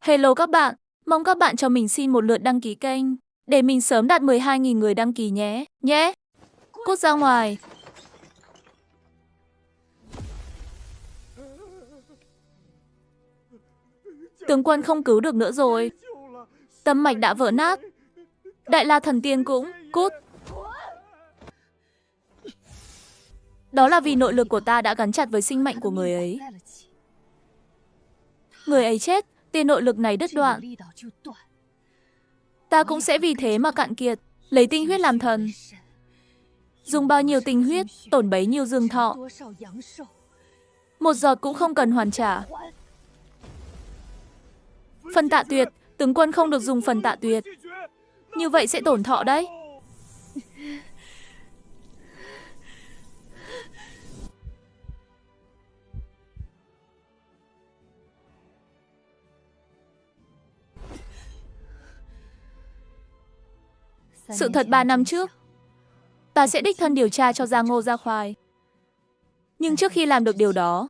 Hello các bạn, mong các bạn cho mình xin một lượt đăng ký kênh, để mình sớm đạt 12.000 người đăng ký nhé. Cút ra ngoài. Tướng quân không cứu được nữa rồi. Tâm mạch đã vỡ nát. Đại La thần tiên cũng, cút. Đó là vì nội lực của ta đã gắn chặt với sinh mệnh của người ấy. Người ấy chết, tia nội lực này đứt đoạn. Ta cũng sẽ vì thế mà cạn kiệt, lấy tinh huyết làm thần. Dùng bao nhiêu tinh huyết, tổn bấy nhiêu dương thọ. Một giọt cũng không cần hoàn trả. Phần tạ tuyệt, tướng quân không được dùng phần tạ tuyệt. Như vậy sẽ tổn thọ đấy. Sự thật 3 năm trước, ta sẽ đích thân điều tra cho ra Ngô Gia Khoai. Nhưng trước khi làm được điều đó,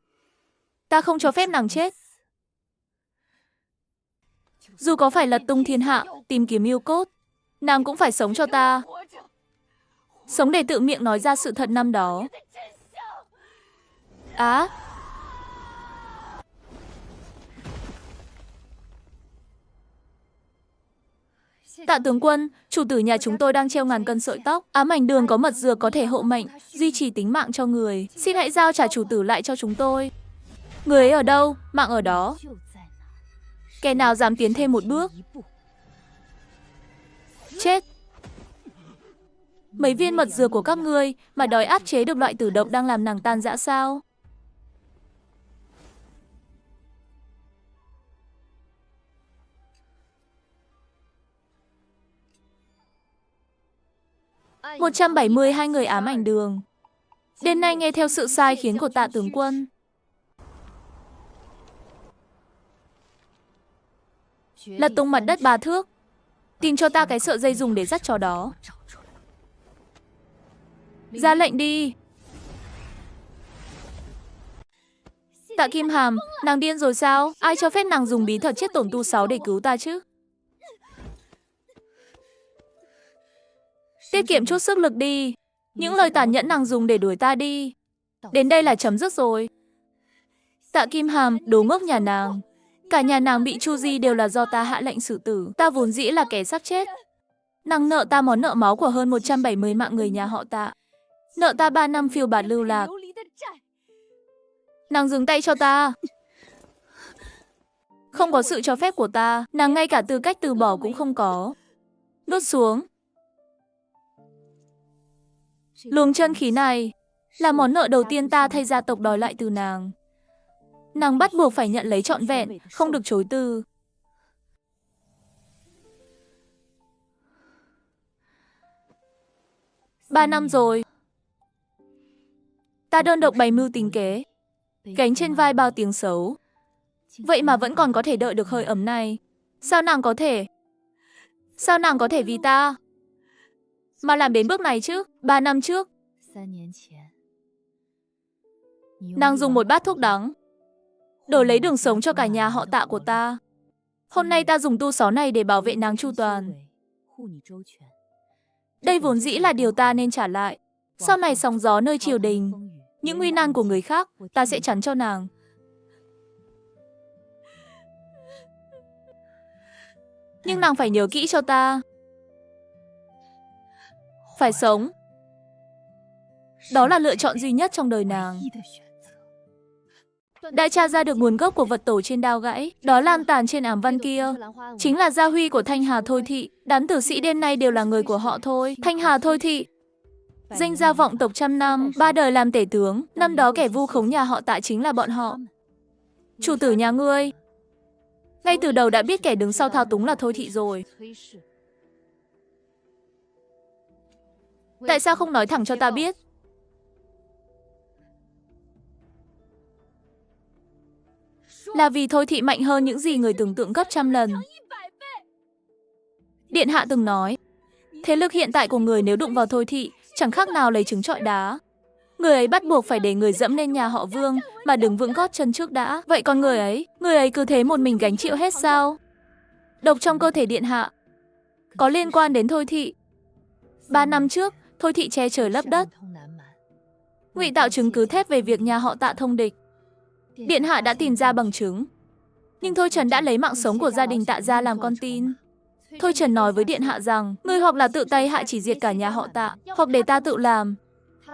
ta không cho phép nàng chết. Dù có phải lật tung thiên hạ, tìm kiếm yêu cốt, nàng cũng phải sống cho ta. Sống để tự miệng nói ra sự thật năm đó. Tạ tướng quân, chủ tử nhà chúng tôi đang treo ngàn cân sợi tóc. Ám ảnh đường có mật dược có thể hộ mệnh, duy trì tính mạng cho người. Xin hãy giao trả chủ tử lại cho chúng tôi. Người ấy ở đâu, mạng ở đó. Kẻ nào dám tiến thêm một bước, chết. Mấy viên mật dược của các ngươi mà đòi áp chế được loại tử độc đang làm nàng tan rã sao? – 172 người ám ảnh đường. Đêm nay nghe theo sự sai khiến của Tạ tướng quân. Lật tung mặt đất 3 thước. Tìm cho ta cái sợi dây dùng để dắt chó đó. Ra lệnh đi. Tạ Kim Hàm, nàng điên rồi sao? Ai cho phép nàng dùng bí thuật chiết tổn tu 6 để cứu ta chứ? Tiết kiệm chút sức lực đi. Những lời tàn nhẫn nàng dùng để đuổi ta đi. Đến đây là chấm dứt rồi. Tạ Kim Hàm, đồ ngốc nhà nàng. Cả nhà nàng bị Chu Di đều là do ta hạ lệnh xử tử. Ta vốn dĩ là kẻ sắp chết. Nàng nợ ta món nợ máu của hơn 170 mạng người nhà họ Tạ. Nợ ta 3 năm phiêu bạt lưu lạc. Nàng dừng tay cho ta. Không có sự cho phép của ta, nàng ngay cả tư cách từ bỏ cũng không có. Nuốt xuống. Luồng chân khí này là món nợ đầu tiên ta thay gia tộc đòi lại từ nàng. Nàng bắt buộc phải nhận lấy trọn vẹn, không được chối từ. Ba năm rồi. Ta đơn độc bày mưu tính kế, gánh trên vai bao tiếng xấu. Vậy mà vẫn còn có thể đợi được hơi ấm này. Sao nàng có thể? Sao nàng có thể vì ta mà làm đến bước này chứ? 3 năm trước, nàng dùng một bát thuốc đắng đổi lấy đường sống cho cả nhà họ Tạ của ta. Hôm nay ta dùng tu 6 này để bảo vệ nàng chu toàn. Đây vốn dĩ là điều ta nên trả lại. Sau này sóng gió nơi triều đình, những nguy nan của người khác, ta sẽ chắn cho nàng. Nhưng nàng phải nhớ kỹ cho ta. Phải sống. Đó là lựa chọn duy nhất trong đời nàng. Đã tra ra được nguồn gốc của vật tổ trên đao gãy. Đó lan tàn trên ảm văn kia chính là gia huy của Thanh Hà Thôi Thị. Đám tử sĩ đêm nay đều là người của họ Thôi. Thanh Hà Thôi Thị, danh gia vọng tộc trăm năm, 3 đời làm tể tướng. Năm đó kẻ vu khống nhà họ Tạ chính là bọn họ. Chủ tử nhà ngươi ngay từ đầu đã biết kẻ đứng sau thao túng là Thôi Thị rồi. Tại sao không nói thẳng cho ta biết? Là vì Thôi Thị mạnh hơn những gì người tưởng tượng gấp trăm lần. Điện hạ từng nói, thế lực hiện tại của người nếu đụng vào Thôi Thị, chẳng khác nào lấy trứng trọi đá. Người ấy bắt buộc phải để người dẫm lên nhà họ Vương mà đứng vững gót chân trước đã. Vậy còn người ấy cứ thế một mình gánh chịu hết sao? Độc trong cơ thể điện hạ có liên quan đến Thôi Thị. 3 năm trước, Thôi Thị che trời lấp đất, ngụy tạo chứng cứ thép về việc nhà họ Tạ thông địch. Điện hạ đã tìm ra bằng chứng. Nhưng Thôi Trần đã lấy mạng sống của gia đình Tạ gia làm con tin. Thôi Trần nói với điện hạ rằng, ngươi hoặc là tự tay hạ chỉ diệt cả nhà họ Tạ, hoặc để ta tự làm.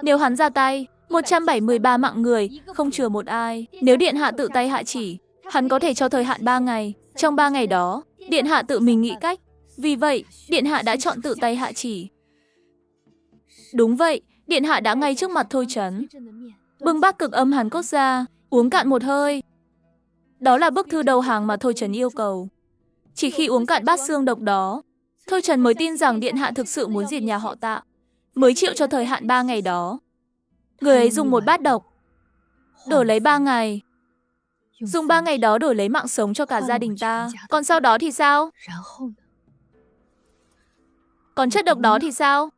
Nếu hắn ra tay, 173 mạng người, không chừa một ai. Nếu điện hạ tự tay hạ chỉ, hắn có thể cho thời hạn 3 ngày. Trong 3 ngày đó, điện hạ tự mình nghĩ cách. Vì vậy, điện hạ đã chọn tự tay hạ chỉ. Đúng vậy, điện hạ đã ngay trước mặt Thôi Trấn bưng bát cực âm hàn cốt ra, uống cạn một hơi. Đó là bức thư đầu hàng mà Thôi Trấn yêu cầu. Chỉ khi uống cạn bát xương độc đó, Thôi Trấn mới tin rằng điện hạ thực sự muốn diệt nhà họ Tạ, mới chịu cho thời hạn 3 ngày đó. Người ấy dùng một bát độc đổi lấy 3 ngày. Dùng 3 ngày đó đổi lấy mạng sống cho cả gia đình ta. Còn sau đó thì sao? Còn chất độc đó thì sao?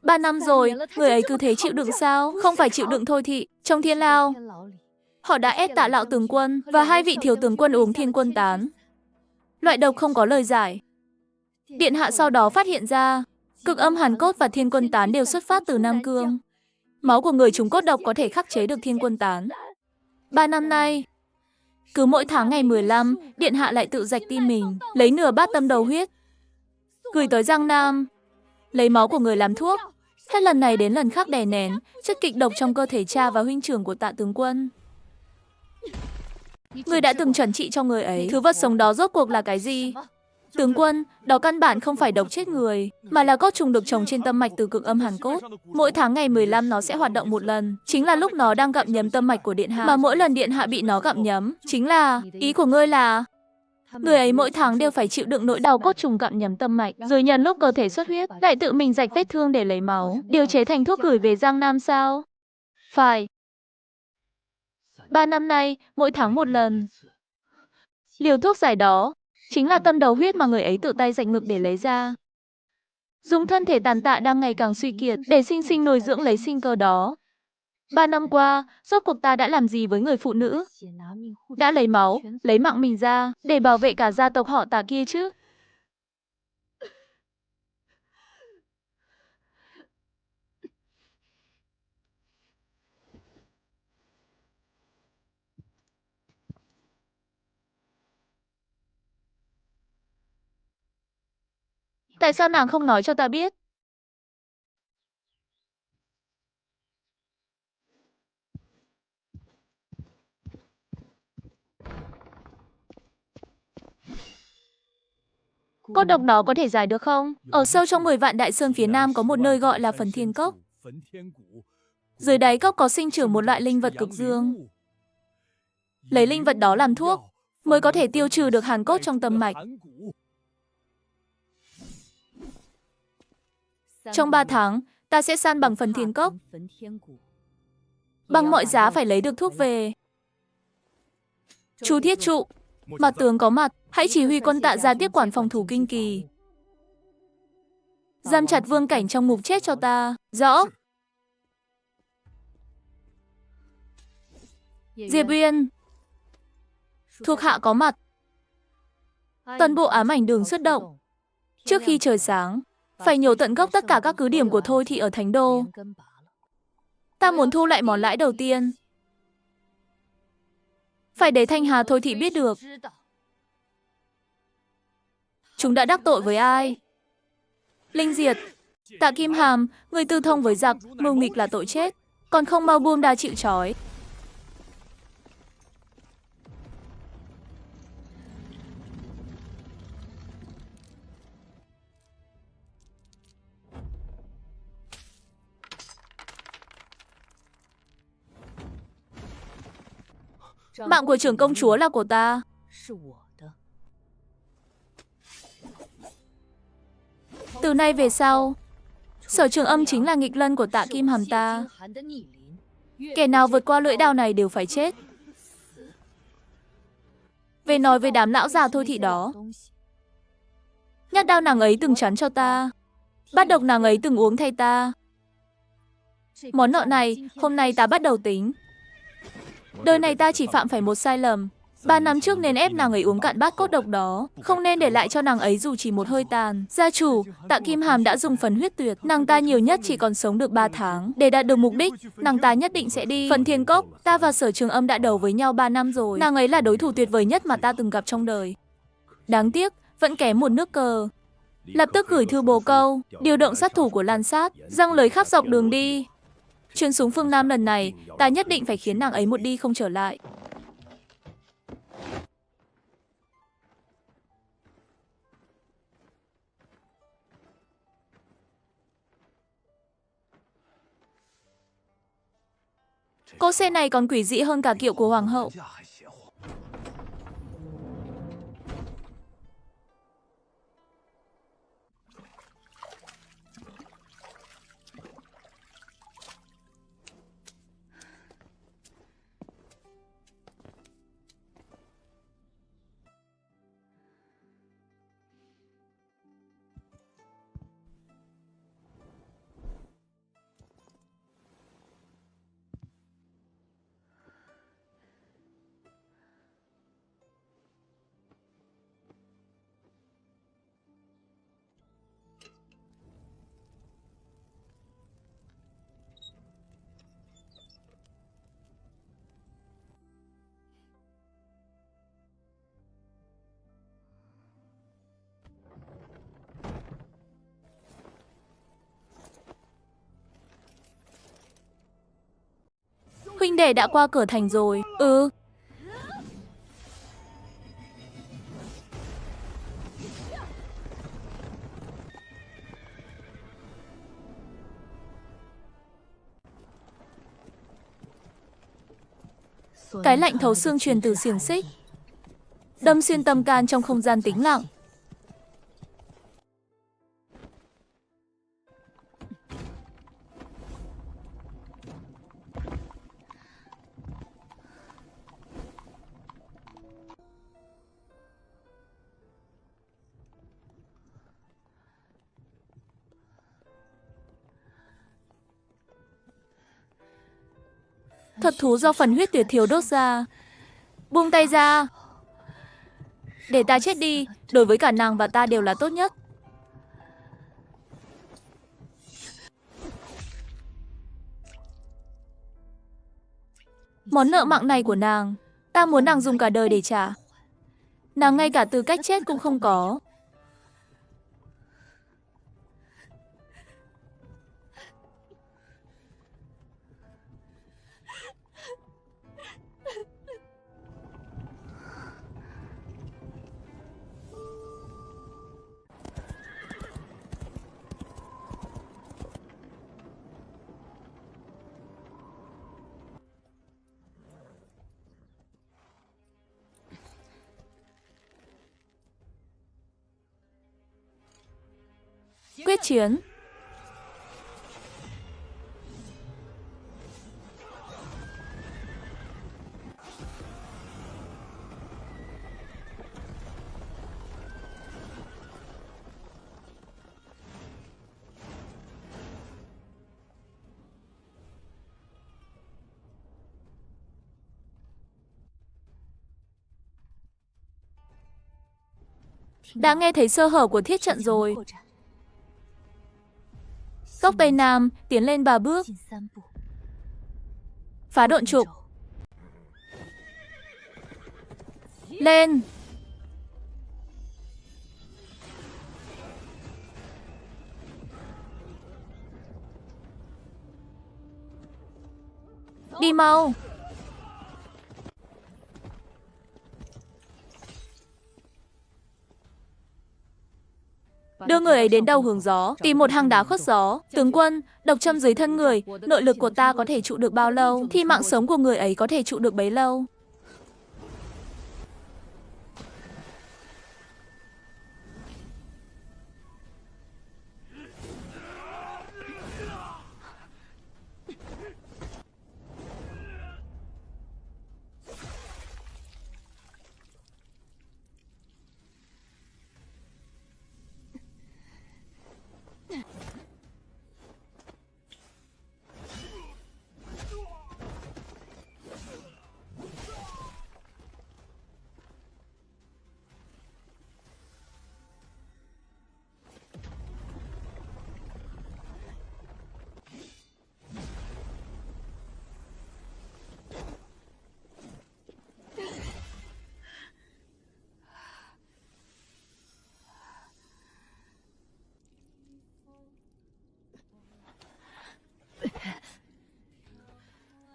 3 năm rồi, người ấy cứ thế chịu đựng sao? Không phải chịu đựng Thôi Thị. Trong thiên lao, họ đã ép Tạ lão tướng quân và 2 vị thiếu tướng quân uống thiên quân tán. Loại độc không có lời giải. Điện hạ sau đó phát hiện ra, cực âm hàn cốt và thiên quân tán đều xuất phát từ Nam Cương. Máu của người trúng cốt độc có thể khắc chế được thiên quân tán. 3 năm nay, cứ mỗi tháng ngày 15, điện hạ lại tự rạch tim mình, lấy nửa bát tâm đầu huyết, gửi tới Giang Nam, lấy máu của người làm thuốc. Hết lần này đến lần khác đè nén chất kịch độc trong cơ thể cha và huynh trưởng của Tạ tướng quân. Người đã từng chuẩn trị cho người ấy. Thứ vật sống đó rốt cuộc là cái gì? Tướng quân, đó căn bản không phải độc chết người, mà là cốt trùng được trồng trên tâm mạch từ cực âm hàn cốt. Mỗi tháng ngày 15 nó sẽ hoạt động một lần, chính là lúc nó đang gặm nhấm tâm mạch của điện hạ. Mà mỗi lần điện hạ bị nó gặm nhấm, chính là, ý của ngươi là người ấy mỗi tháng đều phải chịu đựng nỗi đau cốt trùng gặm nhấm tâm mạch, rồi nhân lúc cơ thể xuất huyết, lại tự mình rạch vết thương để lấy máu, điều chế thành thuốc gửi về Giang Nam sao? Phải. 3 năm nay, mỗi tháng một lần. Liều thuốc giải đó chính là tâm đầu huyết mà người ấy tự tay rạch ngực để lấy ra. Dùng thân thể tàn tạ đang ngày càng suy kiệt để sinh sinh nuôi dưỡng lấy sinh cơ đó. 3 năm qua, rốt cuộc ta đã làm gì với người phụ nữ? Đã lấy máu, lấy mạng mình ra để bảo vệ cả gia tộc họ Tạ kia chứ? Tại sao nàng không nói cho ta biết? Cốt độc đó có thể giải được không? Ở sâu trong 10 vạn đại sơn phía nam có một nơi gọi là Phần Thiên Cốc. Dưới đáy cốc có sinh trưởng một loại linh vật cực dương. Lấy linh vật đó làm thuốc, mới có thể tiêu trừ được hàn cốt trong tâm mạch. Trong 3 tháng, ta sẽ san bằng Phần Thiên Cốc. Bằng mọi giá phải lấy được thuốc về. Chú Thiết Trụ, mặt tướng có mặt, hãy chỉ huy quân Tạ gia tiếp quản phòng thủ Kinh Kỳ. Giam chặt Vương Cảnh trong ngục chết cho ta. Rõ. Diệp Uyên, thuộc hạ có mặt. Toàn bộ ám ảnh đường xuất động. Trước khi trời sáng, phải nhổ tận gốc tất cả các cứ điểm của Thôi Thị ở Thánh Đô. Ta muốn thu lại món lãi đầu tiên. Phải để Thanh Hà Thôi Thị biết được chúng đã đắc tội với ai. Linh Diệt, Tạ Kim Hàm, người tư thông với giặc, mưu nghịch là tội chết, còn không mau buông đa chịu trói. Mạng của trưởng công chúa là của ta. Từ nay về sau, Sở Trường Âm chính là nghịch lân của Tạ Kim Hàm ta. Kẻ nào vượt qua lưỡi đao này đều phải chết. Về nói với đám lão già Thôi Thị đó, nhát đao nàng ấy từng chắn cho ta, bát độc nàng ấy từng uống thay ta. Món nợ này, hôm nay ta bắt đầu tính. Đời này ta chỉ phạm phải một sai lầm, 3 năm trước nên ép nàng ấy uống cạn bát cốt độc đó, không nên để lại cho nàng ấy dù chỉ một hơi tàn. Gia chủ, Tạ Kim Hàm đã dùng phần huyết tuyệt, nàng ta nhiều nhất chỉ còn sống được 3 tháng. Để đạt được mục đích, nàng ta nhất định sẽ đi Phần Thiên Cốc. Ta và Sở Trường Âm đã đấu với nhau 3 năm rồi. Nàng ấy là đối thủ tuyệt vời nhất mà ta từng gặp trong đời. Đáng tiếc, vẫn kém một nước cờ. Lập tức gửi thư bồ câu, điều động sát thủ của Lan Sát, giăng lưới khắp dọc đường đi. Chuyến xuống phương Nam lần này, ta nhất định phải khiến nàng ấy một đi không trở lại. Cô xe này còn quỷ dị hơn cả kiệu của hoàng hậu. Huynh đệ đã qua cửa thành rồi. Cái lạnh thấu xương truyền từ xiềng xích, đâm xuyên tâm can trong không gian tĩnh lặng. Thuật thú do phần huyết tuyệt thiếu đốt ra. Buông tay ra. Để ta chết đi, đối với cả nàng và ta đều là tốt nhất. Món nợ mạng này của nàng, ta muốn nàng dùng cả đời để trả. Nàng ngay cả tư cách chết cũng không có. Quyết chiến. Đã nghe thấy sơ hở của thiết trận rồi. Góc Tây Nam, tiến lên 3 bước. Phá độn trục. Lên. Đi mau. Đưa người ấy đến đầu hướng gió, tìm một hang đá khuất gió. Tướng quân, độc châm dưới thân người, nội lực của ta có thể trụ được bao lâu, thì mạng sống của người ấy có thể trụ được bấy lâu.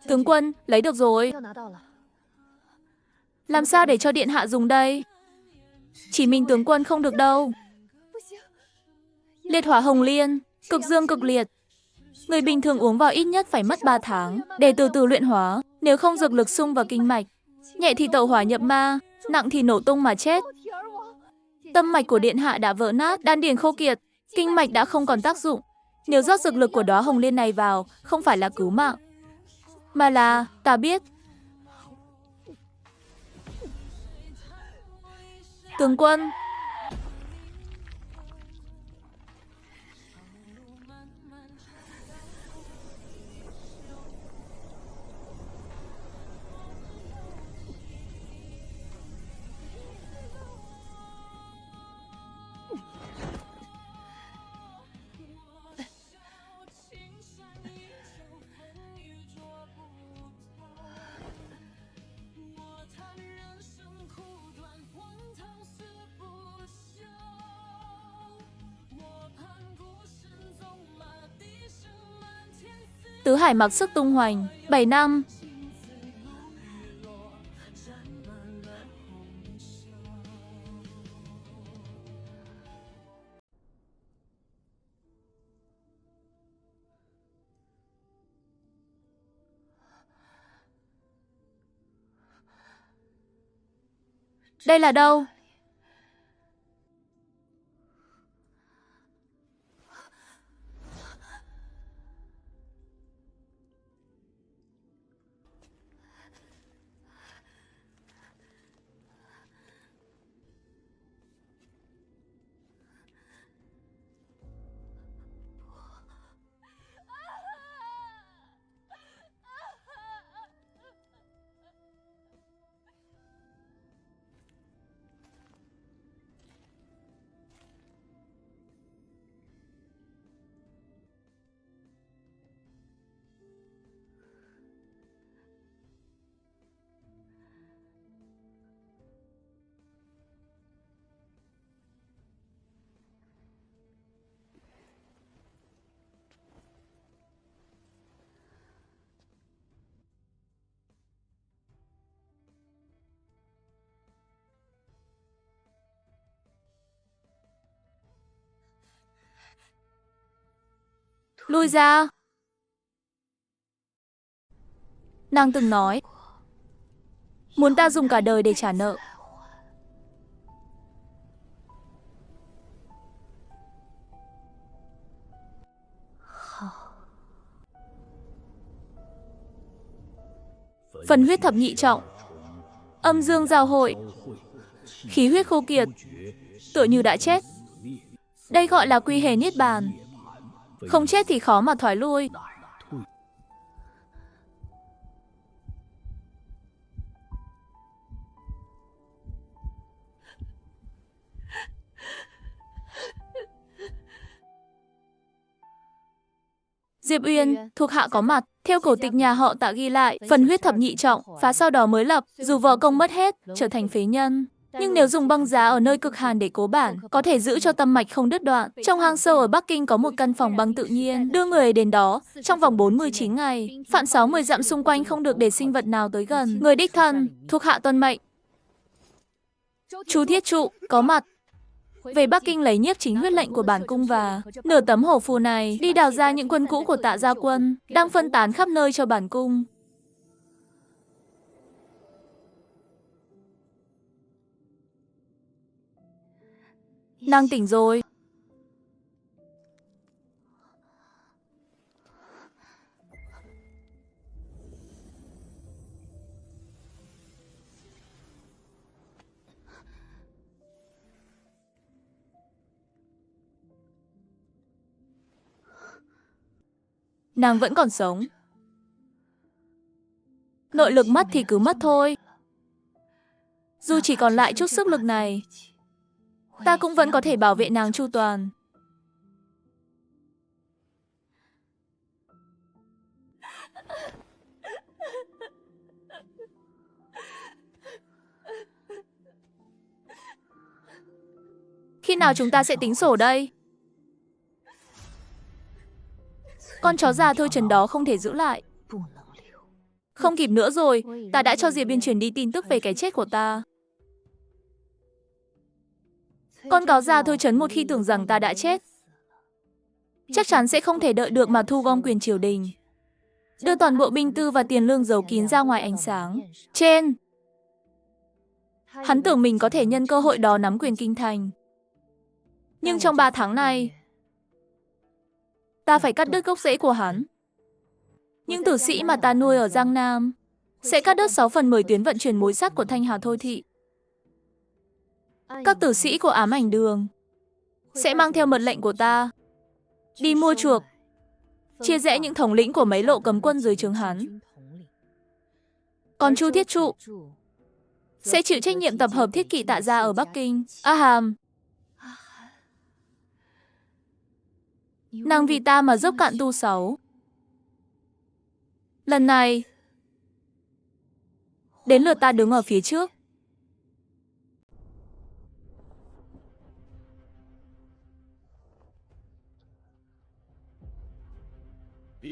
Tướng quân, lấy được rồi. Làm sao để cho điện hạ dùng đây? Chỉ mình tướng quân không được đâu. Liệt hỏa hồng liên, cực dương cực liệt. Người bình thường uống vào ít nhất phải mất 3 tháng để từ từ luyện hóa, nếu không dược lực xung vào kinh mạch. Nhẹ thì tẩu hỏa nhập ma, nặng thì nổ tung mà chết. Tâm mạch của điện hạ đã vỡ nát, đan điền khô kiệt, kinh mạch đã không còn tác dụng. Nếu rót dược lực của đóa hồng liên này vào, không phải là cứu mạng, mà là, ta biết. Tướng quân. Tứ hải mặc sức tung hoành, 7 năm. Đây là đâu? Lui ra. Nàng từng nói, muốn ta dùng cả đời để trả nợ. Phần huyết thập nhị trọng, âm dương giao hội, khí huyết khô kiệt, tựa như đã chết. Đây gọi là quy hề niết bàn. Không chết thì khó mà thoái lui. Diệp Uyên, thuộc hạ có mặt. Theo cổ tịch nhà họ Tạ ghi lại, phần huyết thập nhị trọng, phá sau đó mới lập, dù võ công mất hết, trở thành phế nhân. Nhưng nếu dùng băng giá ở nơi cực hàn để cố bản, có thể giữ cho tâm mạch không đứt đoạn. Trong hang sâu ở Bắc Kinh có một căn phòng băng tự nhiên, đưa người đến đó, trong vòng 49 ngày, phạn 60 dặm xung quanh không được để sinh vật nào tới gần. Người đích thân, thuộc hạ tuân mệnh. Chú Thiết Trụ, có mặt. Về Bắc Kinh lấy nhiếp chính huyết lệnh của bản cung và nửa tấm hổ phù này đi đào ra những quân cũ của Tạ gia quân, đang phân tán khắp nơi cho bản cung. Nàng tỉnh rồi. Nàng vẫn còn sống. Nội lực mất thì cứ mất thôi. Dù chỉ còn lại chút sức lực này, ta cũng vẫn có thể bảo vệ nàng chu toàn. Khi nào chúng ta sẽ tính sổ đây? Con chó già thôi trần đó không thể giữ lại. Không kịp nữa rồi, ta đã cho Diệp Biên truyền đi tin tức về cái chết của ta. Con cáo già Thôi Trấn một khi tưởng rằng ta đã chết, chắc chắn sẽ không thể đợi được mà thu gom quyền triều đình, đưa toàn bộ binh tư và tiền lương giấu kín ra ngoài ánh sáng. Hắn tưởng mình có thể nhân cơ hội đó nắm quyền kinh thành. Nhưng trong 3 tháng này, ta phải cắt đứt gốc rễ của hắn. Những tử sĩ mà ta nuôi ở Giang Nam sẽ cắt đứt 6/10 tuyến vận chuyển mối sắt của Thanh Hà Thôi Thị. Các tử sĩ của Ám Ảnh Đường sẽ mang theo mật lệnh của ta, đi mua chuộc, chia rẽ những thống lĩnh của mấy lộ cấm quân dưới trướng hắn. Còn Chu Thiết Trụ sẽ chịu trách nhiệm tập hợp thiết kỵ Tạ Gia ở Bắc Kinh. A Hàm, nàng vì ta mà dốc cạn tu sáu. Lần này, đến lượt ta đứng ở phía trước.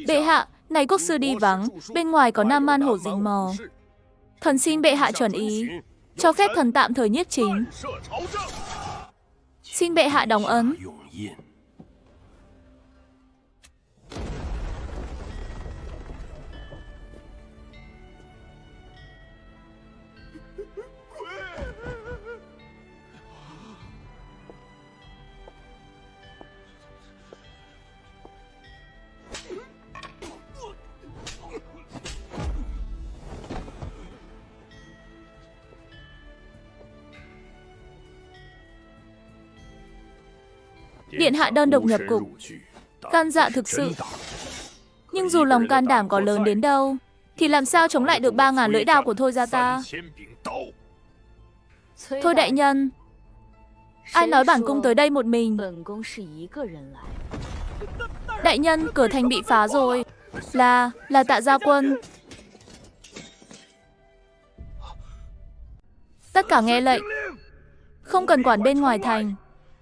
Bệ hạ, này quốc sư đi vắng, bên ngoài có Nam Man Hổ rình mò. Thần xin bệ hạ chuẩn ý, cho phép thần tạm thời nhiếp chính. Xin bệ hạ đóng ấn. Điện hạ đơn độc nhập cục, gan dạ thực sự. Nhưng dù lòng can đảm có lớn đến đâu, thì làm sao chống lại được 3.000 lưỡi đao của Thôi gia ta? Thôi đại nhân, ai nói bản cung tới đây một mình? Đại nhân, cửa thành bị phá rồi. Là Tạ Gia quân. Tất cả nghe lệnh, không cần quản bên ngoài thành.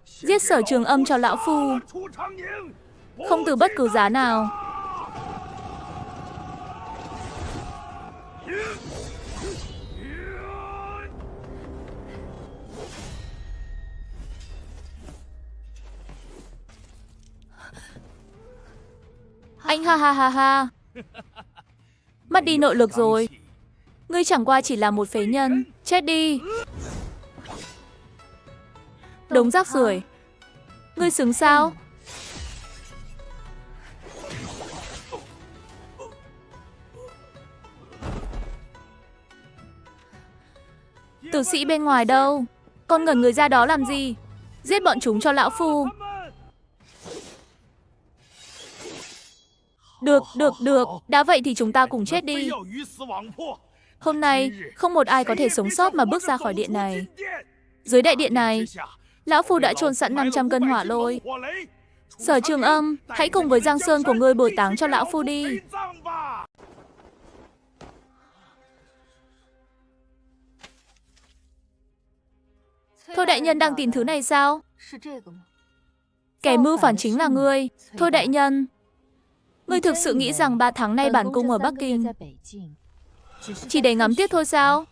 Giết Sở Trường Âm cho lão phu, không từ bất cứ giá nào. Anh ha ha ha ha. Mất đi nội lực rồi. Ngươi chẳng qua chỉ là một phế nhân. Chết đi. Đống rác rưởi. Ngươi xứng sao? Tử sĩ bên ngoài đâu? Con ngẩn người ra đó làm gì? Giết bọn chúng cho lão phu. Được. Đã vậy thì chúng ta cùng chết đi. Hôm nay, không một ai có thể sống sót mà bước ra khỏi điện này. Dưới đại điện này, lão phu đã chôn sẵn 500 cân hỏa lôi. Sở Trường Âm, hãy cùng với Giang Sơn của ngươi bồi táng cho lão phu đi. Thôi đại nhân đang tìm thứ này sao? Kẻ mưu phản chính là ngươi. Thôi đại nhân, ngươi thực sự nghĩ rằng 3 tháng nay bản cung ở Bắc Kinh chỉ để ngắm tiếc thôi sao?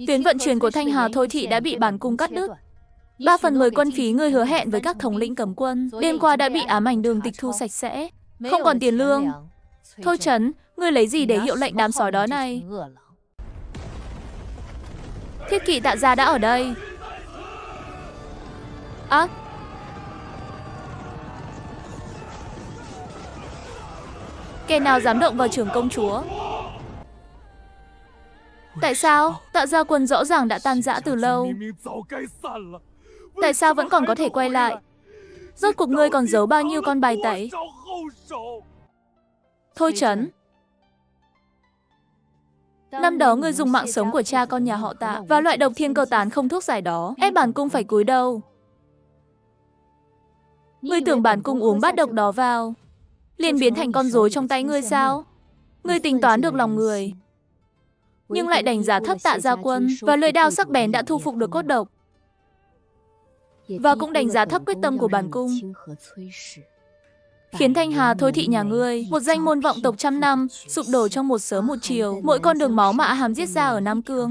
Tuyến vận chuyển của Thanh Hà Thôi Thị đã bị bản cung cắt đứt. 3/10 quân phí ngươi hứa hẹn với các thống lĩnh cấm quân đêm qua đã bị Ám Ảnh Đường tịch thu sạch sẽ, không còn tiền lương. Thôi Trấn, ngươi lấy gì để hiệu lệnh đám sói đói này? Thiết kỵ Tạ Gia đã ở đây. Á, kẻ nào dám động vào trưởng công chúa? Tại sao? Tạ Gia quân rõ ràng đã tan rã từ lâu. Tại sao vẫn còn có thể quay lại? Rốt cuộc ngươi còn giấu bao nhiêu con bài tẩy? Thôi Trấn, năm đó ngươi dùng mạng sống của cha con nhà họ Tạ và loại độc thiên cơ tán không thuốc giải đó, ép bản cung phải cúi đầu. Ngươi tưởng bản cung uống bát độc đó vào liền biến thành con rối trong tay ngươi sao? Ngươi tính toán được lòng người, nhưng lại đánh giá thấp Tạ Gia quân và lưỡi đao sắc bén đã thu phục được cốt độc, và cũng đánh giá thấp quyết tâm của bản cung. khiến Thanh Hà Thôi Thị nhà ngươi, một danh môn vọng tộc trăm năm, sụp đổ trong một sớm một chiều, mỗi con đường máu mà A Hàm giết ra ở Nam Cương.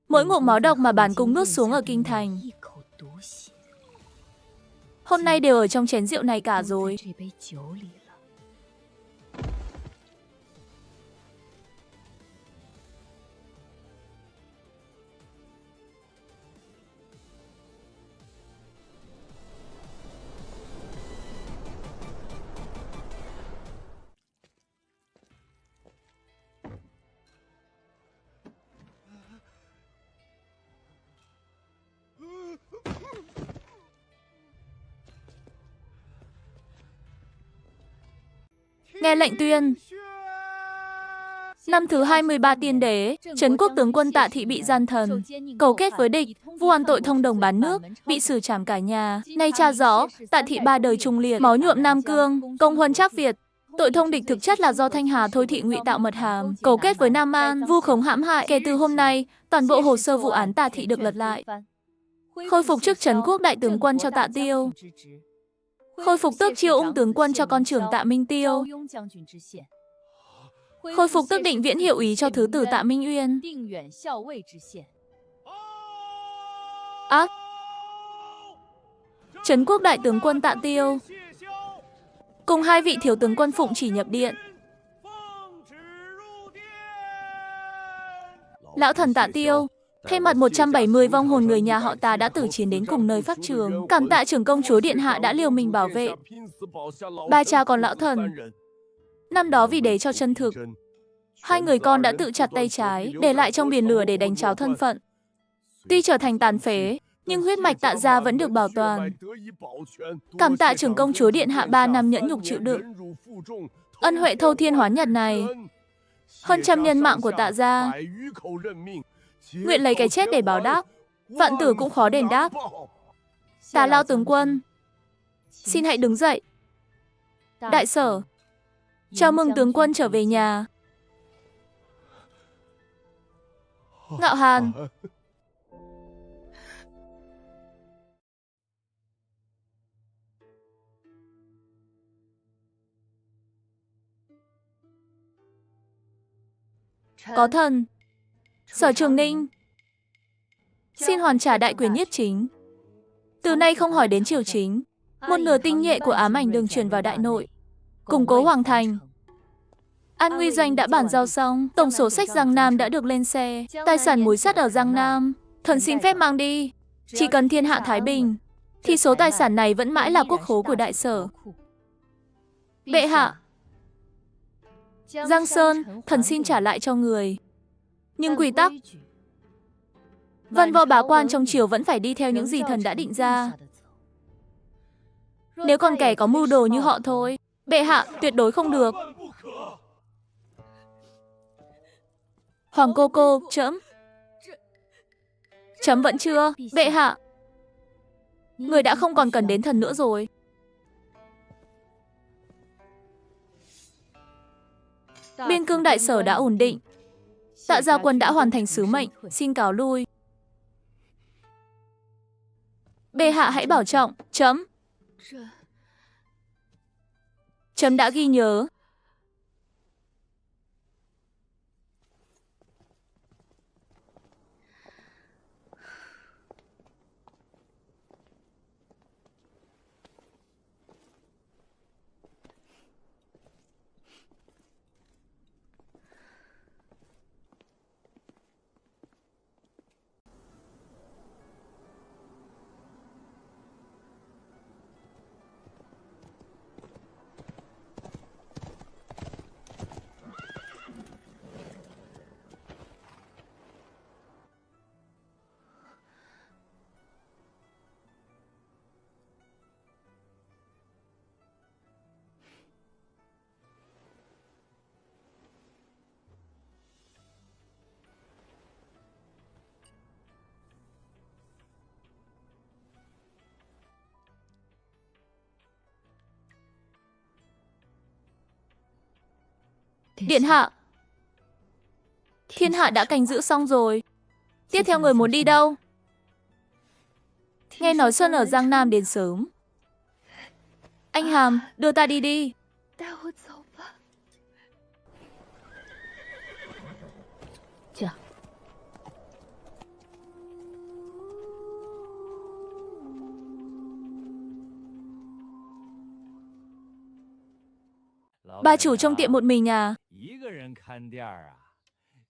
Mỗi ngụm máu độc mà bản cung nuốt xuống ở Kinh Thành. Hôm nay đều ở trong chén rượu này cả rồi. Nghe lệnh tuyên. Năm thứ 23 tiên đế, Trấn Quốc tướng quân Tạ Thị bị gian thần, cấu kết với địch, vu oan tội thông đồng bán nước, bị xử trảm cả nhà. Nay tra rõ, Tạ Thị 3 đời trung liệt, máu nhuộm Nam Cương, công huân Trác Việt. Tội thông địch thực chất là do Thanh Hà Thôi Thị ngụy tạo mật hàm, cấu kết với Nam An, vu khống hãm hại. Kể từ hôm nay, toàn bộ hồ sơ vụ án Tạ Thị được lật lại. Khôi phục chức Trấn Quốc đại tướng quân cho Tạ Tiêu. Khôi phục tước Chiêu Ung tướng quân cho con trưởng Tạ Minh Tiêu. Khôi phục tước Định Viễn hiệu úy cho thứ tử Tạ Minh Uyên. Ác! Trấn Quốc đại tướng quân Tạ Tiêu cùng 2 vị thiếu tướng quân phụng chỉ nhập điện. Lão thần Tạ Tiêu thay mặt 170 vong hồn người nhà họ Tạ đã tử chiến đến cùng nơi pháp trường. Cảm tạ trưởng công chúa điện hạ đã liều mình bảo vệ. Ba cha con lão thần năm đó vì để cho chân thực, 2 người con đã tự chặt tay trái, để lại trong biển lửa để đánh tráo thân phận. Tuy trở thành tàn phế, nhưng huyết mạch Tạ gia vẫn được bảo toàn. Cảm tạ trưởng công chúa điện hạ 3 năm nhẫn nhục chịu đựng. Ân huệ thâu thiên hoán nhật này, hơn trăm nhân mạng của Tạ gia, nguyện lấy cái chết để báo đáp, vạn tử cũng khó đền đáp. Tạ Lao tướng quân, xin hãy đứng dậy. Đại sở, chào mừng tướng quân trở về nhà. Ngạo Hàn, có thần. Sở Trường Ninh, xin hoàn trả đại quyền nhiếp chính. Từ nay không hỏi đến triều chính. Một nửa tinh nhuệ của ám ảnh đường chuyển vào đại nội, củng cố hoàng thành. An Nguy Doanh đã bàn giao xong, tổng sổ sách Giang Nam đã được lên xe. Tài sản mối sắt ở Giang Nam, thần xin phép mang đi. Chỉ cần thiên hạ thái bình, thì số tài sản này vẫn mãi là quốc khố của đại sở. Bệ hạ, Giang Sơn, thần xin trả lại cho người. Nhưng quy tắc, văn võ bá quan trong triều vẫn phải đi theo những gì thần đã định ra. Nếu còn kẻ có mưu đồ như họ thôi, bệ hạ tuyệt đối không được. Hoàng cô, chấm vẫn chưa, bệ hạ. Người đã không còn cần đến thần nữa rồi. Biên cương đại sở đã ổn định. Tạ gia quân đã hoàn thành sứ mệnh, xin cáo lui. Bệ hạ hãy bảo trọng, chấm đã ghi nhớ. Điện hạ, thiên hạ đã canh giữ xong rồi. Tiếp theo người muốn đi đâu? Nghe nói Xuân ở Giang Nam đến sớm. Anh Hàm, đưa ta đi đi. Bà chủ trong tiệm một mình à?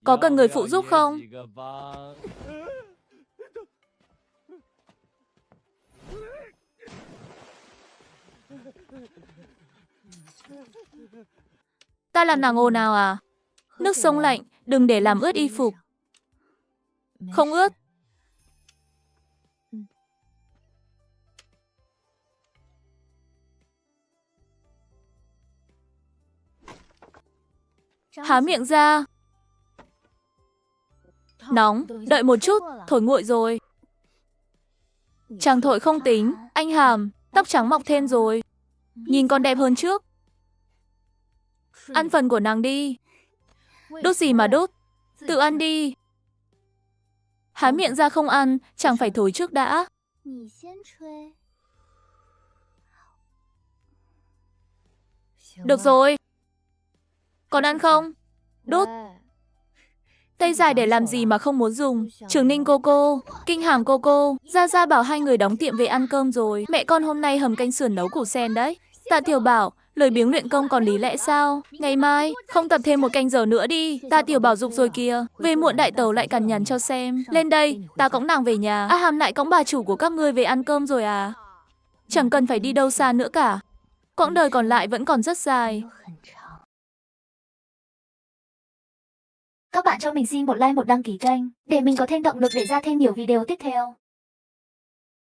Có cần người phụ giúp không? Ta làm nàng ồn ào à? Nước sông lạnh, đừng để làm ướt y phục. Không ướt. Há miệng ra. Nóng, đợi một chút, thổi nguội rồi. Chàng thổi không tính, anh Hàm, tóc trắng mọc thêm rồi. Nhìn còn đẹp hơn trước. Ăn phần của nàng đi. Đốt gì mà đốt, tự ăn đi. Há miệng ra không ăn, chẳng phải thổi trước đã. Được rồi. Còn ăn không? Đốt. Tay dài để làm gì mà không muốn dùng? Trường Ninh cô, Kinh Hàm cô, Gia Gia bảo hai người đóng tiệm về ăn cơm rồi. Mẹ con hôm nay hầm canh sườn nấu củ sen đấy. Tạ Tiểu Bảo, lời biếng luyện công còn lý lẽ sao? Ngày mai, không tập thêm một canh giờ nữa đi. Tạ Tiểu Bảo giục rồi kìa. Về muộn đại tẩu lại cằn nhằn cho xem. Lên đây, ta cõng nàng về nhà. A Hàm lại cõng bà chủ của các ngươi về ăn cơm rồi à? Chẳng cần phải đi đâu xa nữa cả. Quãng đời còn lại vẫn còn rất dài. Các bạn cho mình xin một like, một đăng ký kênh để mình có thêm động lực để ra thêm nhiều video tiếp theo.